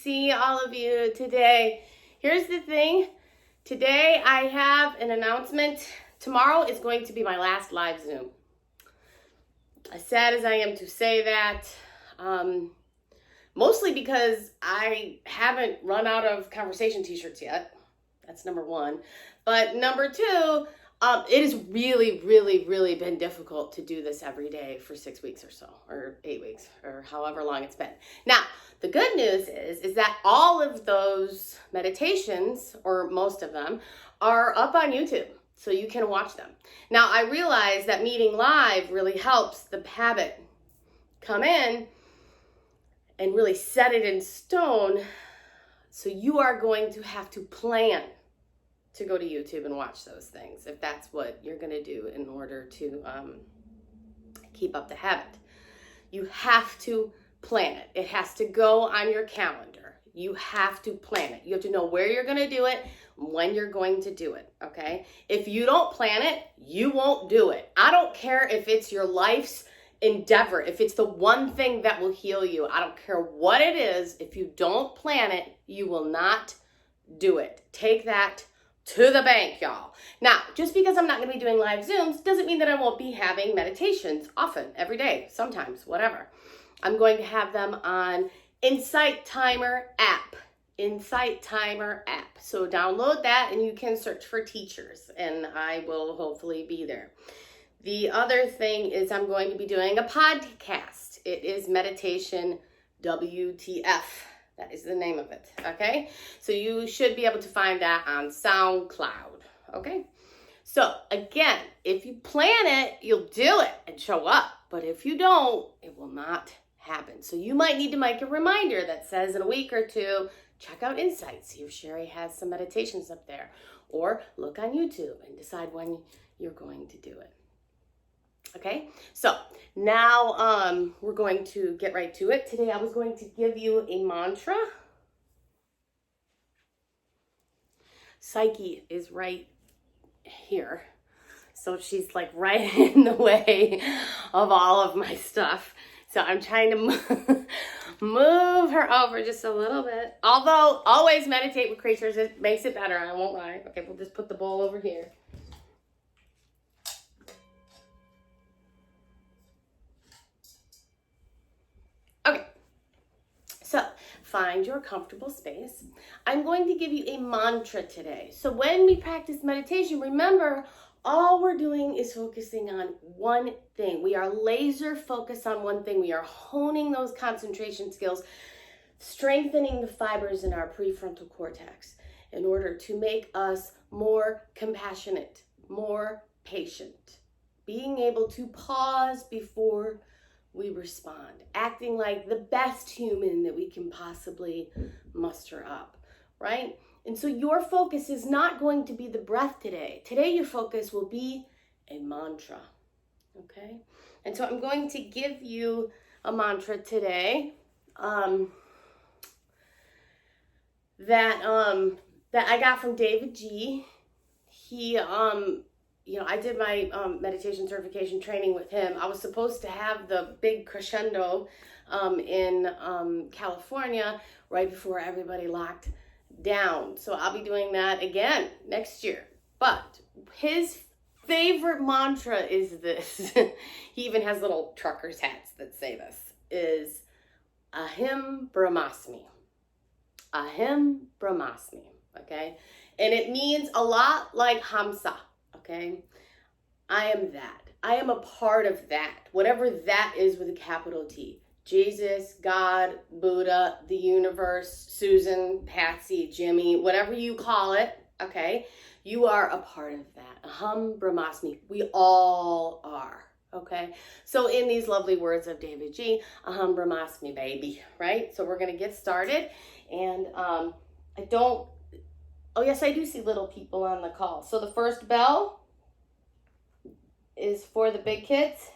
see all of you today. Here's the thing. Today I have an announcement. Tomorrow is going to be my last live Zoom. As sad as I am to say that, mostly because I haven't run out of conversation t-shirts yet. That's number one. But number two, it has really been difficult to do this every day for 6 weeks or so, or 8 weeks, or however long it's been. Now, the good news is that all of those meditations, or most of them, are up on YouTube, so you can watch them. Now, I realize that meeting live really helps the habit come in and really set it in stone, so you are going to have to plan to go to YouTube and watch those things if that's what you're going to do in order to keep up the habit. You have to plan it. It has to go on your calendar. You have to plan it. You have to know where you're going to do it, when you're going to do it, okay? If you don't plan it, you won't do it. I don't care if it's your life's endeavor, if it's the one thing that will heal you. I don't care what it is. If you don't plan it, you will not do it. Take that to the bank, y'all. Now, just because I'm not going to be doing live Zooms doesn't mean that I won't be having meditations often, every day, sometimes, whatever. I'm going to have them on Insight Timer app. Insight Timer app. So download that and you can search for teachers and I will hopefully be there. The other thing is I'm going to be doing a podcast. It is Meditation WTF. That is the name of it, okay? So you should be able to find that on SoundCloud, okay? So again, if you plan it, you'll do it and show up. But if you don't, it will not happen. So you might need to make a reminder that says in a week or two, check out Insight, see if Cheri has some meditations up there. Or look on YouTube and decide when you're going to do it. Okay, so now we're going to get right to it. Today I was going to give you a mantra. Psyche is right here. So she's like right in the way of all of my stuff. So I'm trying to move her over just a little bit. Although always meditate with creatures, it makes it better, I won't lie. Okay, we'll just put the bowl over here. Okay, so find your comfortable space. I'm going to give you a mantra today. So when we practice meditation, remember, all we're doing is focusing on one thing. We are laser focused on one thing. We are honing those concentration skills, strengthening the fibers in our prefrontal cortex in order to make us more compassionate, more patient, being able to pause before we respond, acting like the best human that we can possibly muster up, right? And so your focus is not going to be the breath today. Today your focus will be a mantra, okay? And so I'm going to give you a mantra today that I got from Davidji. He I did my meditation certification training with him. I was supposed to have the big crescendo in California right before everybody locked down. So I'll be doing that again next year. But his favorite mantra is this. He even has little truckers hats that say this, is aham brahmasmi. Aham brahmasmi, okay? And it means a lot like Hamsa. Okay, I am that. I am a part of that. Whatever that is with a capital T. Jesus, God, Buddha, the universe, Susan, Patsy, Jimmy, whatever you call it, okay? You are a part of that. Aham brahmasmi. We all are, okay? So in these lovely words of Davidji, aham brahmasmi, baby, right? So we're going to get started. And oh, yes, I do see little people on the call. So the first bell is for the big kids.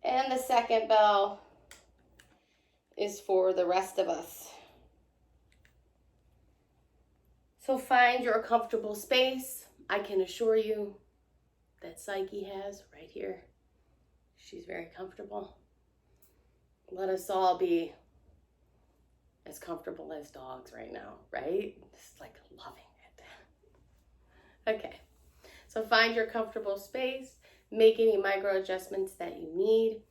And the second bell is for the rest of us. So find your comfortable space. I can assure you that Psyche has right here. She's very comfortable. Let us all be as comfortable as dogs right now, right? Just like loving it. Okay, so find your comfortable space, make any micro adjustments that you need.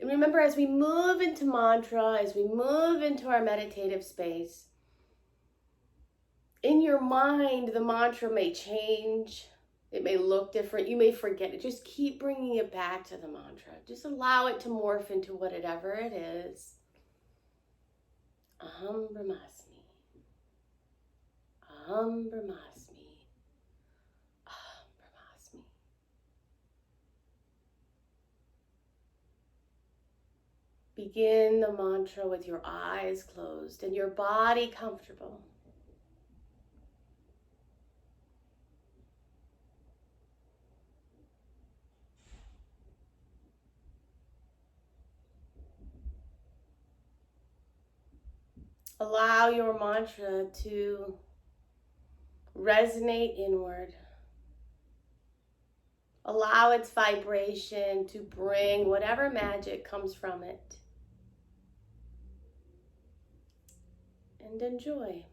And remember, as we move into mantra, as we move into our meditative space, in your mind, the mantra may change. It may look different. You may forget it. Just keep bringing it back to the mantra. Just allow it to morph into whatever it is. Aham brahmasmi. Aham brahmasmi. Aham brahmasmi. Begin the mantra with your eyes closed and your body comfortable. Allow your mantra to resonate inward. Allow its vibration to bring whatever magic comes from it. And enjoy.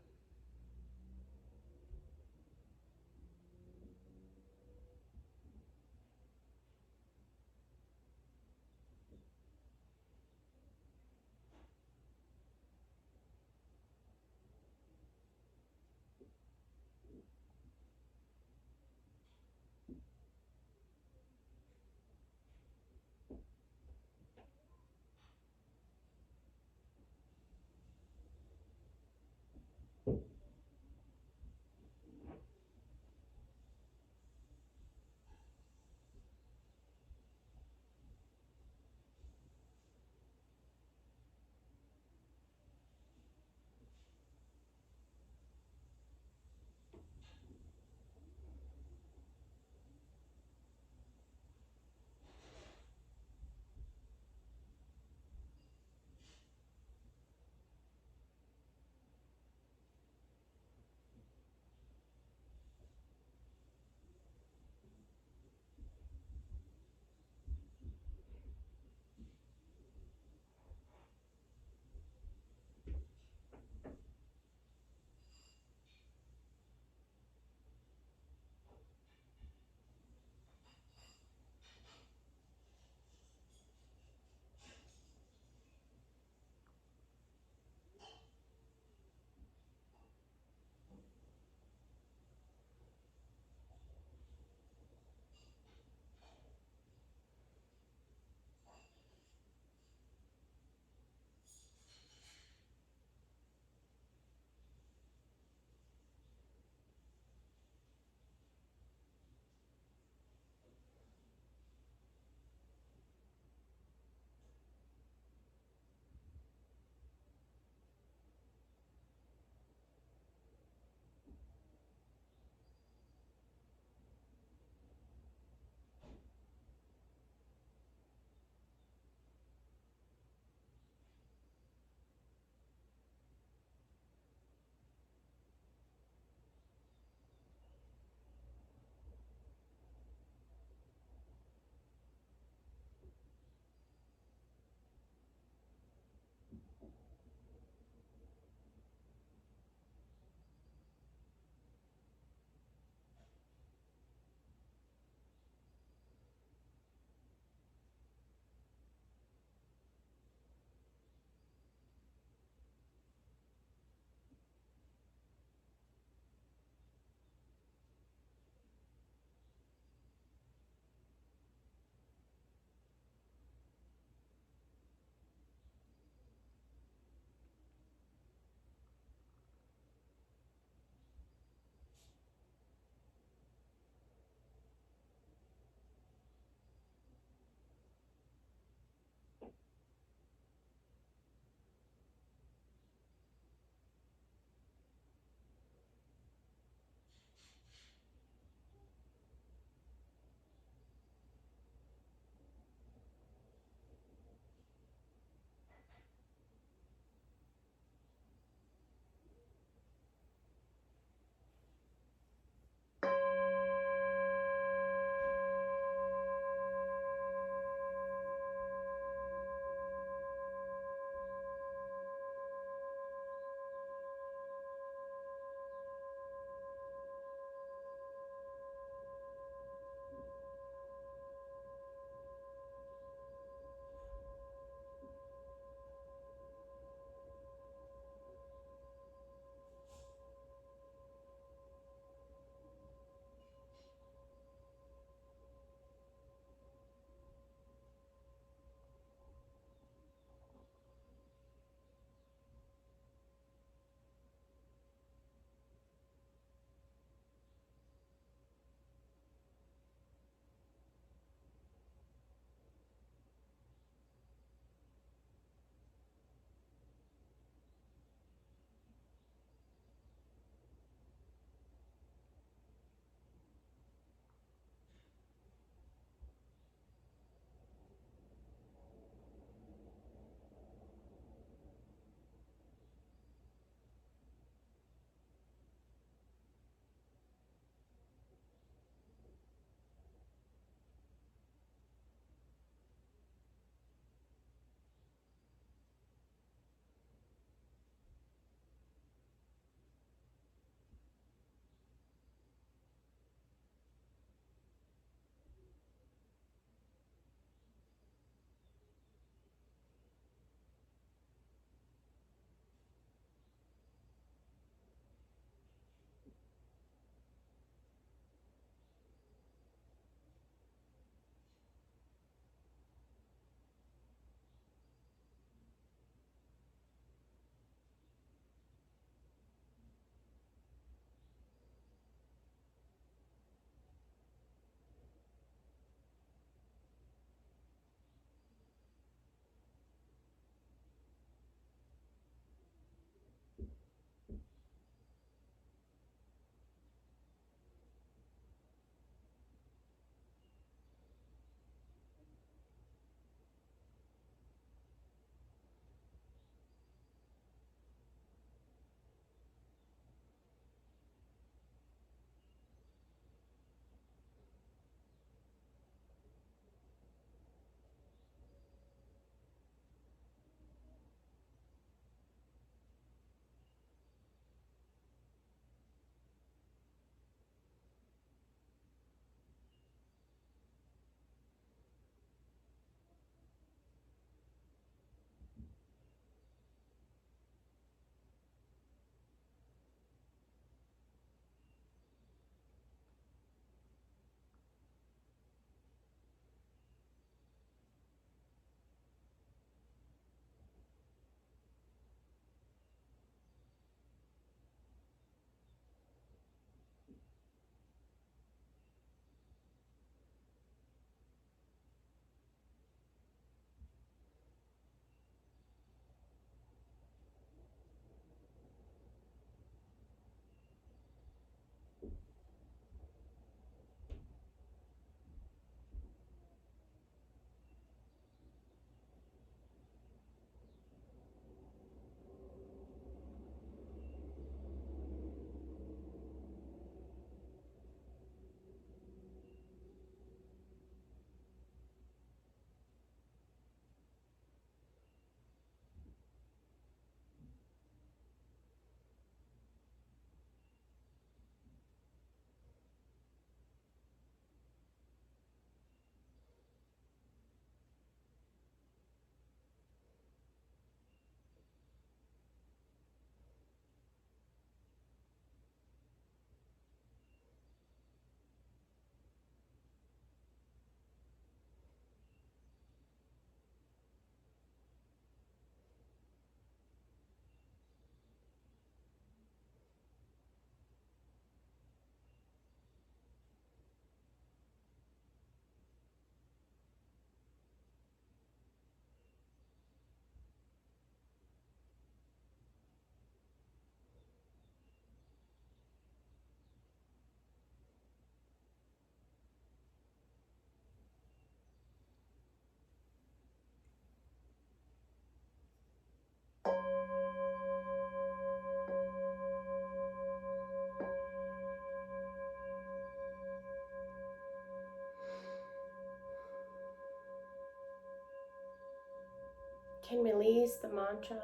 can release the mantra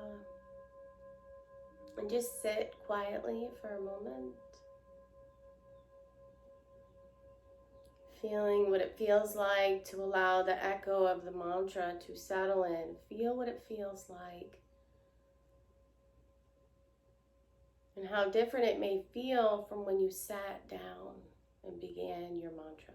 and just sit quietly for a moment, feeling what it feels like to allow the echo of the mantra to settle in. Feel what it feels like and how different it may feel from when you sat down and began your mantra.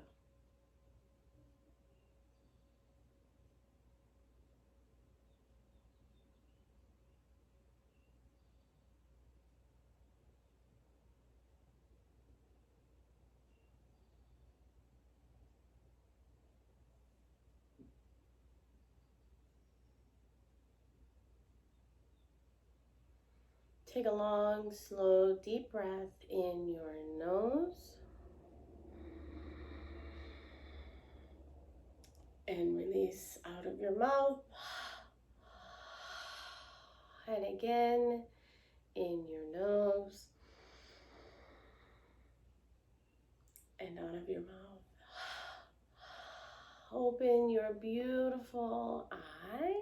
Take a long, slow, deep breath in your nose and release out of your mouth. And again, in your nose and out of your mouth. Open your beautiful eyes.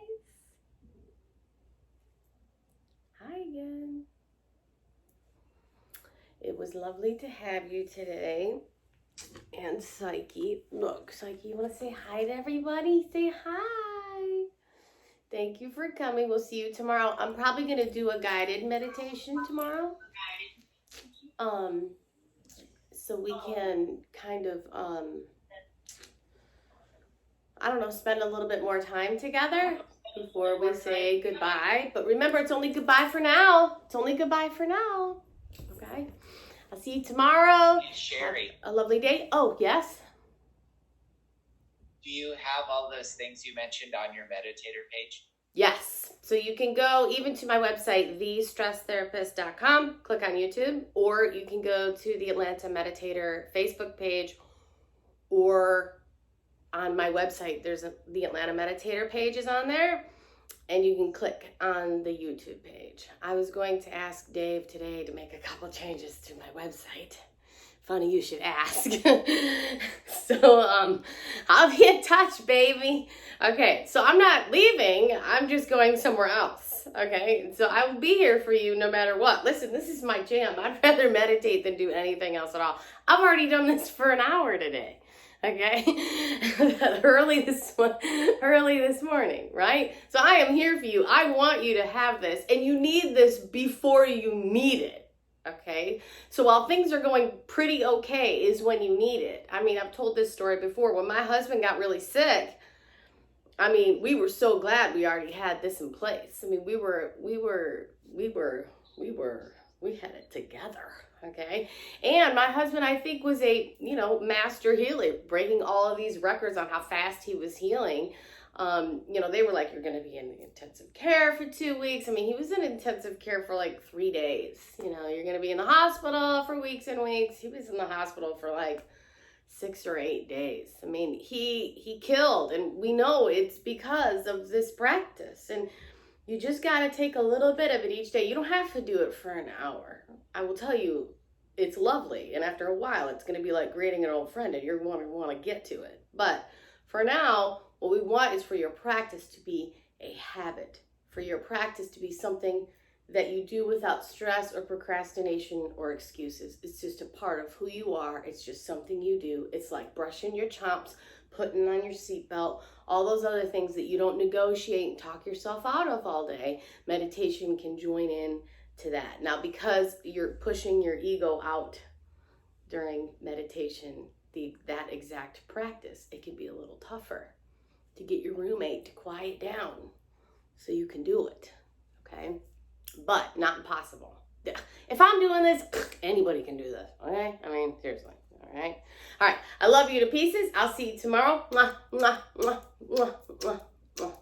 Hi again. It was lovely to have you today. And Psyche, look, Psyche, you want to say hi to everybody? Say hi. Thank you for coming. We'll see you tomorrow. I'm probably going to do a guided meditation tomorrow. So we can kind of, I don't know, spend a little bit more time together before we say goodbye. But remember, it's only goodbye for now. It's only goodbye for now. Okay? I'll see you tomorrow. Cheri. Have a lovely day. Oh, yes? Do you have all those things you mentioned on your meditator page? Yes. So you can go even to my website, thestresstherapist.com, click on YouTube, or you can go to the Atlanta Meditator Facebook page, or on my website, the Atlanta Meditator page is on there, and you can click on the YouTube page. I was going to ask Dave today to make a couple changes to my website. Funny you should ask. So I'll be in touch, baby. Okay, so I'm not leaving. I'm just going somewhere else. Okay, so I will be here for you no matter what. Listen, this is my jam. I'd rather meditate than do anything else at all. I've already done this for an hour today. Okay, early this morning, right? So I am here for you. I want you to have this, and you need this before you need it. Okay, so while things are going pretty okay is when you need it. I mean, I've told this story before. When my husband got really sick, I mean, we were so glad we already had this in place. I mean, we had it together. Okay. And my husband, I think, was a, master healer, breaking all of these records on how fast he was healing. They were like, you're going to be in intensive care for 2 weeks. I mean, he was in intensive care for like 3 days. You're going to be in the hospital for weeks and weeks. He was in the hospital for like 6 or 8 days. I mean, he killed, and we know it's because of this practice. And you just got to take a little bit of it each day. You don't have to do it for an hour. I will tell you, it's lovely. And after a while, it's going to be like greeting an old friend, and you're going to want to get to it. But for now, what we want is for your practice to be a habit, for your practice to be something that you do without stress or procrastination or excuses. It's just a part of who you are. It's just something you do. It's like brushing your chops, putting on your seatbelt, all those other things that you don't negotiate and talk yourself out of all day. Meditation can join in to that. Now, because you're pushing your ego out during meditation, that exact practice, it can be a little tougher to get your roommate to quiet down so you can do it, okay? But not impossible. If I'm doing this, anybody can do this, okay? I mean, seriously, all right? All right, I love you to pieces. I'll see you tomorrow. Mwah, mwah, mwah, mwah, mwah, mwah.